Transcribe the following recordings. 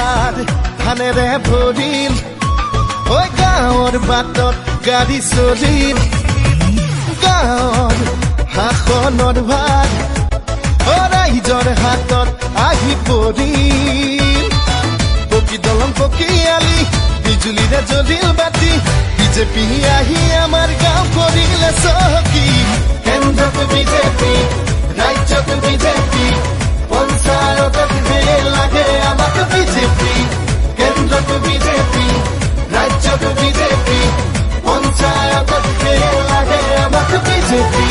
পথাৰ ধানেৰে ভৰিল ঐ গাঁৱৰ বাটত গাড়ী চলিল গাঁৱৰ শাসনৰ ভাৰ ৰাইজৰ হাতত আহি পৰিল পকী দলং পকী আলি বিজুলীৰে জ্বলিল বাতি বিজেপি আহি আমাৰ গাঁও কৰিলে চহকী কেন্দ্ৰত বিজেপি ৰাজ্যত বিজেপি পঞ্চায়তত লাগে আমাক বিজেপি কেন্দ্ৰত বিজেপি ৰাজ্যত বিজেপি পঞ্চায়তত লাগে আমাক বিজেপি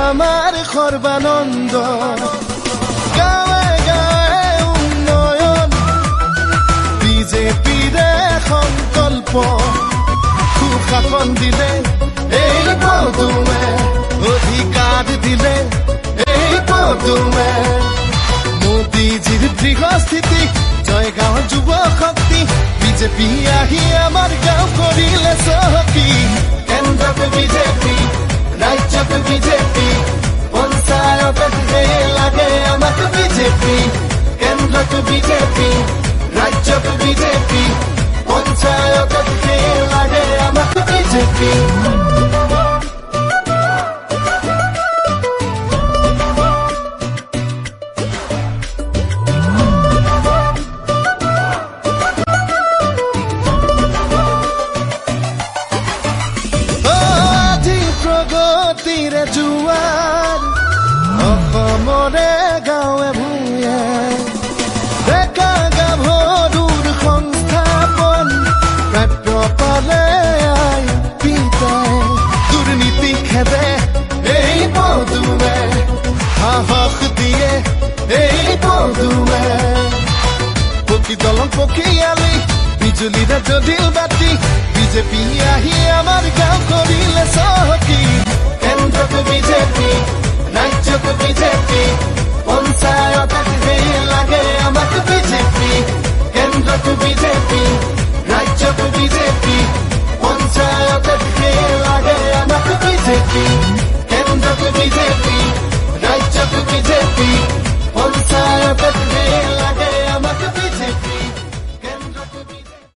আমাৰ সৰ্বানন্দ গাঁৱে গাঁৱে উন্নয়ন বিজেপিৰে সংকল্প সুশাসন দিলে এই পদুমে অধিকাৰ দিলে এই পদুমে মোদীজীৰ গৃহস্থিতি জয় গাঁৱৰ যুৱ শক্তি বিজেপি আহি আমাৰ গাঁও কৰিলে চহকী কেন্দ্ৰত বিজেপি ৰাজ্যত বিজেপি পঞ্চায়তত লাগে আমাক বিজেপি কেন্দ্ৰত বিজেপি ৰাজ্যত বিজেপি পঞ্চায়তত লাগে আমাক বিজেপি প্ৰগতিৰে জোৱাৰ অসমৰে গাঁৱে ভূঞে ডেকা গাভৰুৰ সংস্থাপন প্ৰাপ্য পালে আই পিতাই দুৰ্নীতি খেদে এই পদুমে সাহস দিয়ে এই পদুমে পকী দলং পকী আলি বিজুলীৰে জ্বলিল বাতি বিজেপি আহি আমাৰ গাঁও কৰিলে চহকী কেন্দ্ৰত বিজেপি ৰাজ্যত বিজেপি পঞ্চায়তত লাগে আমাক বিজেপি কেন্দ্ৰত বিজেপি ৰাজ্যত বিজেপি পঞ্চায়তত লাগে আমাক বিজেপি কেন্দ্ৰত বিজেপি